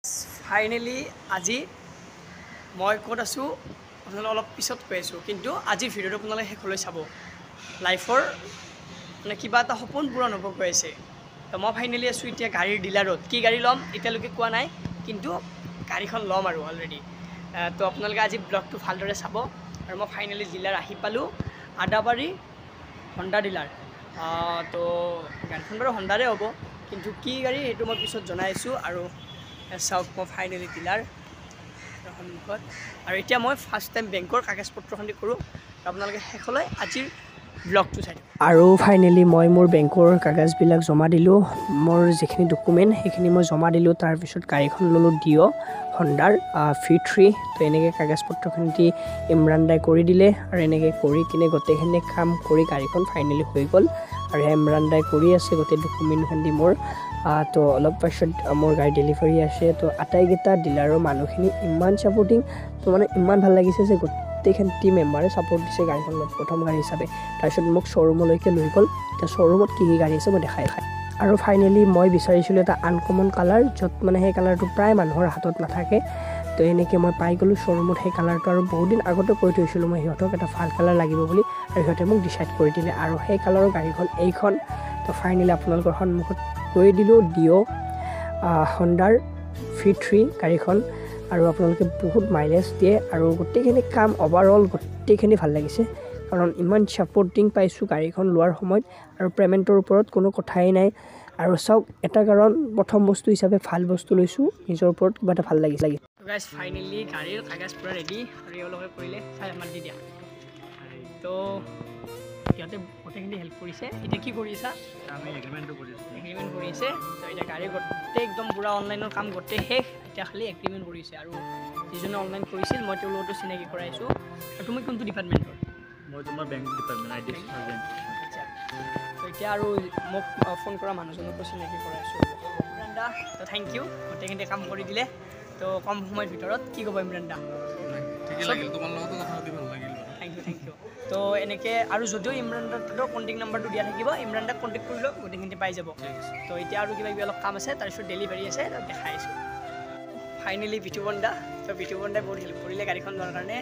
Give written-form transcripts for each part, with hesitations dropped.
Finally আজি মই ক'ত আছোঁ আপোনালোকে অলপ পিছত কৈ আছোঁ, কিন্তু আজিৰ ভিডিঅ'টো আপোনালোকে শেষলৈ চাব। লাইফৰ মানে কিবা এটা সপোন পূৰণ হ'ব গৈ আছে। তো মই ফাইনেলি আছোঁ এতিয়া গাড়ীৰ ডিলাৰত। কি গাড়ী ল'ম এতিয়ালৈকে কোৱা নাই, কিন্তু গাড়ীখন ল'ম আৰু অলৰেডি। তো আপোনালোকে আজি ব্লগটো ভালদৰে চাব। আৰু মই ফাইনেলি ডিলাৰ আহি পালোঁ, আদাবাৰী হণ্ডা ডিলাৰ। তো গাড়ীখন বাৰু হণ্ডাৰে হ'ব, কিন্তু কি গাড়ী সেইটো মই পিছত জনাই আছোঁ। আৰু চাওক মই ফাইনেলি ডিলাৰ সন্মুখত, আৰু এতিয়া মই ফাৰ্ষ্ট টাইম বেংকৰ কাগজ পত্ৰখিনি কৰোঁ। আপোনালোকে শেষলৈ আজিৰ ব্লগটো চাই দিয়ক। আৰু ফাইনেলি মই মোৰ বেংকৰ কাগজবিলাক জমা দিলোঁ। মোৰ যিখিনি ডকুমেণ্ট সেইখিনি মই জমা দিলোঁ। তাৰপিছত গাড়ীখন ল'লোঁ ডিঅ' হণ্ডাৰ V3। তো এনেকৈ কাগজ পত্ৰখিনি দি ইমৰান দাই কৰি দিলে, আৰু এনেকৈ কৰি কিনে গোটেইখিনি কাম কৰি গাড়ীখন ফাইনেলি হৈ গ'ল। আৰু ইমৰান দাই কৰি আছে গোটেই ডকুমেণ্টখিনি দি মোৰ। তো অলপ পাছত মোৰ গাড়ী ডেলিভাৰী আছে। তো আটাইকেইটা ডিলাৰৰ মানুহখিনি ইমান ছাপৰ্টিং, তো মানে ইমান ভাল লাগিছে যে গোটেইখিনি টিম মেম্বাৰে ছাপৰ্ট দিছে গাড়ীখন প্ৰথম গাড়ী হিচাপে। তাৰপিছত মোক শ্ব'ৰুমলৈকে লৈ গ'ল। এতিয়া শ্ব'ৰুমত কি গাড়ী আছে মই দেখাই। আৰু ফাইনেলি মই বিচাৰিছিলোঁ এটা আনকমন কালাৰ, য'ত মানে সেই কালাৰটো প্ৰায় মানুহৰ হাতত নাথাকে। তো এনেকৈ মই পাই গ'লোঁ শ্ব'ৰুমত সেই কালাৰটো। আৰু বহুত দিন আগতে কৈ থৈছিলোঁ মই সিহঁতক এটা ভাল কালাৰ লাগিব বুলি, আৰু সিহঁতে মোক ডিচাইড কৰি দিলে। আৰু সেই কালাৰৰ গাড়ীখন এইখন। তো ফাইনেলি আপোনালোকৰ সন্মুখত কৈ দিলোঁ ডিঅ' হণ্ডাৰ V3 গাড়ীখন। আৰু আপোনালোকে বহুত মাইলেজ দিয়ে, আৰু গোটেইখিনি কাম অভাৰঅল গোটেইখিনি ভাল লাগিছে। কাৰণ ইমান ছাপৰ্টিং পাইছোঁ গাড়ীখন লোৱাৰ সময়ত, আৰু পে'মেণ্টৰ ওপৰত কোনো কথাই নাই। আৰু চাওক এটা কাৰণ প্ৰথম বস্তু হিচাপে ভাল বস্তু লৈছোঁ, নিজৰ ওপৰত কিবা এটা ভাল লাগিছে। গাইজ ফাইনেলি গাড়ীৰ কাগজ পূৰা ৰেডি, আৰু এওঁলোকে কৰিলে চাই মাত দি দিয়া। তো সিহঁতে গোটেইখিনি হেল্প কৰিছে। এতিয়া কি কৰি আছা? আমি এগ্ৰিমেণ্টটো কৰিছোঁ। এগ্ৰিমেণ্ট কৰি আছে। তো এতিয়া গাড়ী গোটেই একদম পূৰা অনলাইনৰ কাম গোটেই শেষ। এতিয়া খালি এগ্ৰিমেণ্ট কৰিছে, আৰু যিজনে অনলাইন কৰিছিল মই তেওঁৰ লগতো চিনাকি কৰাইছোঁ। আৰু তুমি কোনটো ডিপাৰ্টমেণ্টৰ? মই তোমাৰ বেংক ডিপাৰ্টমেণ্ট IDFC বেংক। আচ্ছা, তো এতিয়া আৰু মোক ফোন কৰা মানুহজনকো চিনাকি কৰাইছোঁ। ইমৰান দা, তো থেংক ইউ, গোটেইখিনি কাম কৰি দিলে। তো কম সময়ৰ ভিতৰত কি ক'ব ইমৰান দা? ঠিকেই লাগিল, তোমাৰ লগতো কথা পাতি ভাল লাগিল। Thank you. তো এনেকৈ আৰু যদিও ইমৰান দাৰ কণ্টেক্ট নাম্বাৰটো দিয়া থাকিব, ইমৰান দাক কণ্টেক্ট কৰি লওক, গোটেইখিনি পাই যাব। তো এতিয়া আৰু কিবা কিবি অলপ কাম আছে, তাৰপিছত ডেলিভাৰী আছে, তাত দেখাই আছোঁ। ফাইনেলি বিতুপন দা, তো বিতুপন দাই বহুত হেল্প কৰিলে গাড়ীখন লোৱাৰ কাৰণে।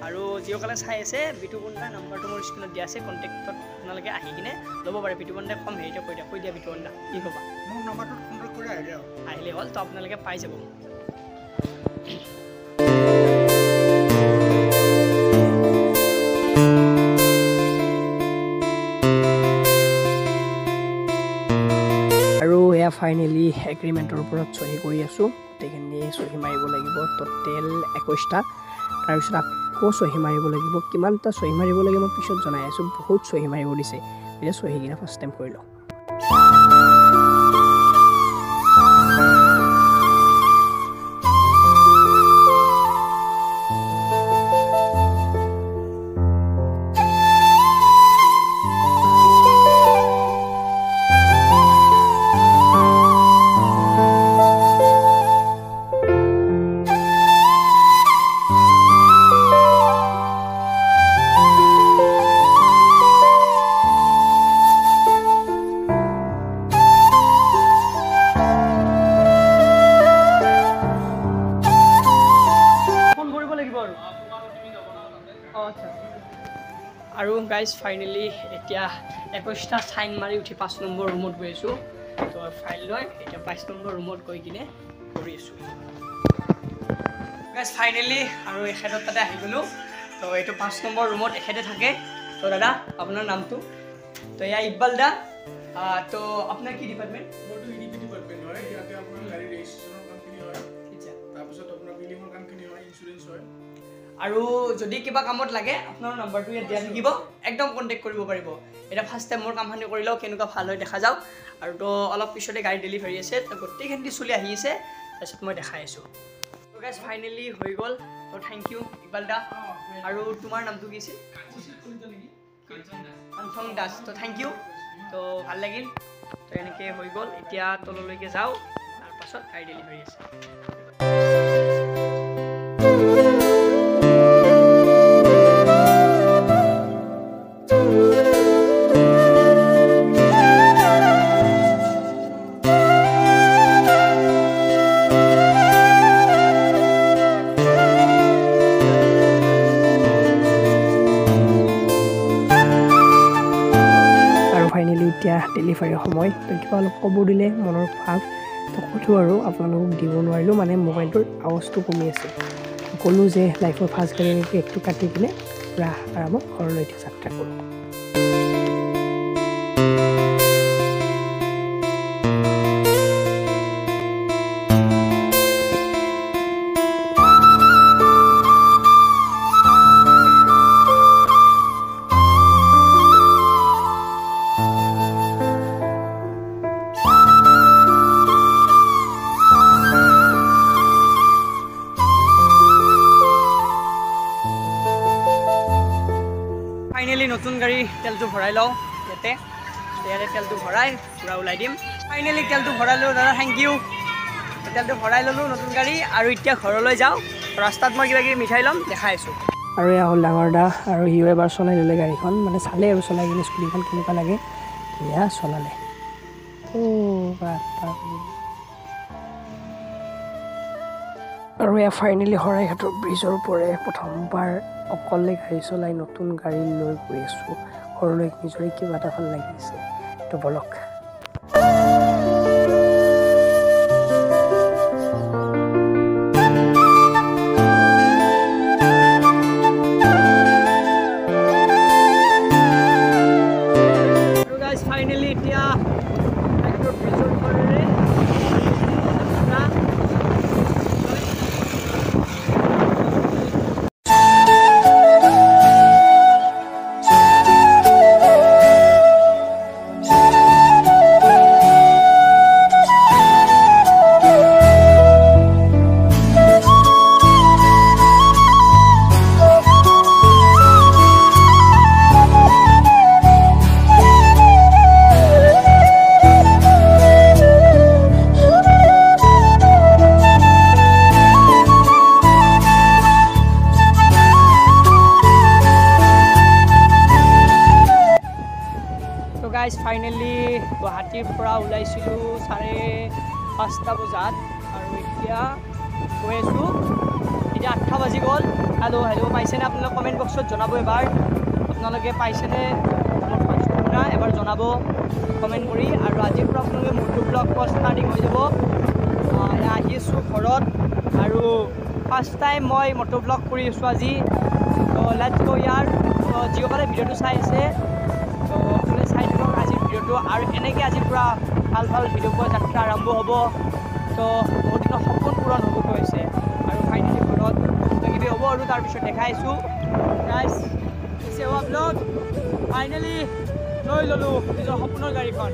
আৰু যিসকলে চাই আছে, বিতুপন দাৰ নাম্বাৰটো মোৰ স্ক্ৰীণত দিয়া আছে, কণ্টেক্টত আপোনালোকে আহি কিনে ল'ব পাৰে। বিতুপন দাই কম হেৰিতে কৈ দিয়া বিতুপন দা, কি ক'বা? মোৰ নাম্বাৰটোত কণ্টেক্ট কৰি আহিলে হ'ল, তো আপোনালোকে পাই যাব। আৰু এয়া ফাইনেলি এগ্ৰিমেণ্টৰ ওপৰত চহী কৰি আছোঁ। গোটেইখিনি চহী মাৰিব লাগিব, টোটেল 21টা। তাৰপিছত আকৌ চহী মাৰিব লাগিব। কিমানটা চহী মাৰিব লাগিব মই পিছত জনাই আছোঁ। বহুত চহী মাৰিব দিছে, এতিয়া চহীকেইটা ফাৰ্ষ্ট টাইম কৰি লওঁ। আৰু গাইজ ফাইনেলি এতিয়া 21টা চাইন মাৰি উঠি 5 নম্বৰ ৰুমত গৈ আছোঁ। তো ফাইল লৈ এতিয়া 5 নম্বৰ ৰুমত গৈ কিনে কৰি আছোঁ। গাইজ ফাইনেলি আৰু এখেতৰ তাতে আহি গ'লোঁ। তো এইটো 5 নম্বৰ ৰুমত এখেতে থাকে। তো দাদা আপোনাৰ নামটো? তো এয়া ইকবাল দা। তো আপোনাৰ কি ডিপাৰ্টমেণ্ট? মোৰটো EDP ডিপাৰ্টমেণ্ট হয়। ইয়াতে আপোনাৰ গাড়ী ৰেজিষ্ট্ৰেশ্যনৰ কামখিনি হয়। আচ্ছা, তাৰপিছত আপোনাৰ বিলিঙৰ কামখিনি হয়, ইঞ্চুৰেঞ্চ হয়। আৰু যদি কিবা কামত লাগে আপোনাৰ নাম্বাৰটো ইয়াত দিয়া থাকিব, একদম কণ্টেক্ট কৰিব পাৰিব। এতিয়া ফাৰ্ষ্ট টাইম মোৰ কামখিনি কৰি লওঁ, কেনেকুৱা ভাল হয় দেখা যাওক। আৰু তো অলপ পিছতে গাড়ী ডেলিভাৰী আছে, তো গোটেইখিনি চলি আহি আছে, তাৰপিছত মই দেখাই আছোঁ। তো গাইজ ফাইনেলি হৈ গ'ল। তো থেংক ইউ ইকবাল দা। আৰু তোমাৰ নামটো কি আছিল? কাঞ্চন দাস। তো থেংক ইউ, তো ভাল লাগিল। তো এনেকৈ হৈ গ'ল। এতিয়া তললৈকে যাওঁ, তাৰপাছত গাড়ী ডেলিভাৰী আছে। ডেলিভাৰীৰ সময় তো কিবা অলপ ক'ব দিলে মনৰ ভাৱ তো সোধোঁ আৰু আপোনালোকক দিব নোৱাৰিলোঁ মানে মোবাইলটোৰ আৱাজটো কমি আছে ক'লোঁ যে লাইফৰ ফাৰ্ষ্ট গাড়ী কেকটো কাটি কিনে পূৰা আৰামত ঘৰলৈ এতিয়া যাত্ৰা কৰোঁ ফাইনেলি নতুন গাড়ী তেলটো ভৰাই লওঁ ইয়াতে তেলটো ভৰাই পূৰা ওলাই দিম ফাইনেলি তেলটো ভৰাই লওঁ দাদা থেংক ইউ তেলটো ভৰাই ল'লোঁ নতুন গাড়ী আৰু এতিয়া ঘৰলৈ যাওঁ ৰাস্তাত মই কিবা কিবি মিঠাই ল'ম দেখাই আছোঁ আৰু এয়া হ'ল ডাঙৰ দা আৰু সিও এবাৰ চলাই ল'লে গাড়ীখন মানে চালে আৰু চলাই কিনে স্কুটিখন কেনেকুৱা লাগে এয়া চলালে আৰু এয়া ফাইনেলি শৰাইঘাটৰ ব্ৰিজৰ পৰে প্ৰথমবাৰ অকলে গাড়ী চলাই নতুন গাড়ী লৈ গৈ আছোঁ ঘৰলৈ নিজৰে কিবা এটা ভাল লাগি আছে তো বলক ফাইনেলি এতিয়া ব্ৰিজৰ পৰে ফাইনেলি গুৱাহাটীৰ পৰা ওলাইছিলোঁ 5:30 বজাত আৰু এতিয়া গৈ আছোঁ এতিয়া 8 বাজি গ'ল হেল্ল' পাইছেনে আপোনালোকে কমেণ্ট বক্সত জনাব এবাৰ আপোনালোকে পাইছেনে এবাৰ জনাব কমেণ্ট কৰি আৰু আজিৰ পৰা আপোনালোকে মোৰটো ব্লগ ষ্টাৰ্টিং হৈ যাব আহি আছোঁ ঘৰত আৰু ফাৰ্ষ্ট টাইম মই মটো ব্লগ কৰি আছোঁ আজি তো লেটছ গো ইয়াৰ যিসকলে ভিডিঅ'টো চাই আছে তো আপোনালোকে চাই থাকক আজিৰ ভিডিঅ'টো আৰু এনেকৈ আজিৰ পৰা ভাল ভাল ভিডিঅ' পোৱা যাত্ৰা আৰম্ভ হ'ব তো বহুত দিনৰ সপোন পূৰণ হ'ব গৈছে আৰু ফাইনেলি ঘৰত কিবা হ'ব আৰু তাৰপিছত দেখাইছোঁ গাইজ সেৱা ব্লগ ফাইনেলি লৈ ল'লোঁ নিজৰ সপোনৰ গাড়ীখন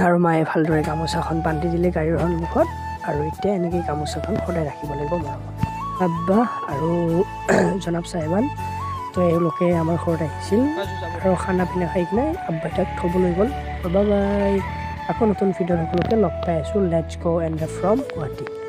আৰু মায়ে ভালদৰে গামোচাখন বান্ধি দিলে গাড়ীৰ সন্মুখত আৰু এতিয়া এনেকৈ গামোচাখন সদায় ৰাখিব লাগিব মৰমত আব্বা আৰু জনাব চাহেবান তো এওঁলোকে আমাৰ ঘৰত আহিছিল আৰু খানা পিনা খাই কিনে আব্বাই তাক থ'বলৈ গ'ল বাই বাই আকৌ নতুন ভিডিঅ'ত সকলোকে লগ পাই আছোঁ লেটছ গ' এণ্ড ফ্ৰম গুৱাহাটী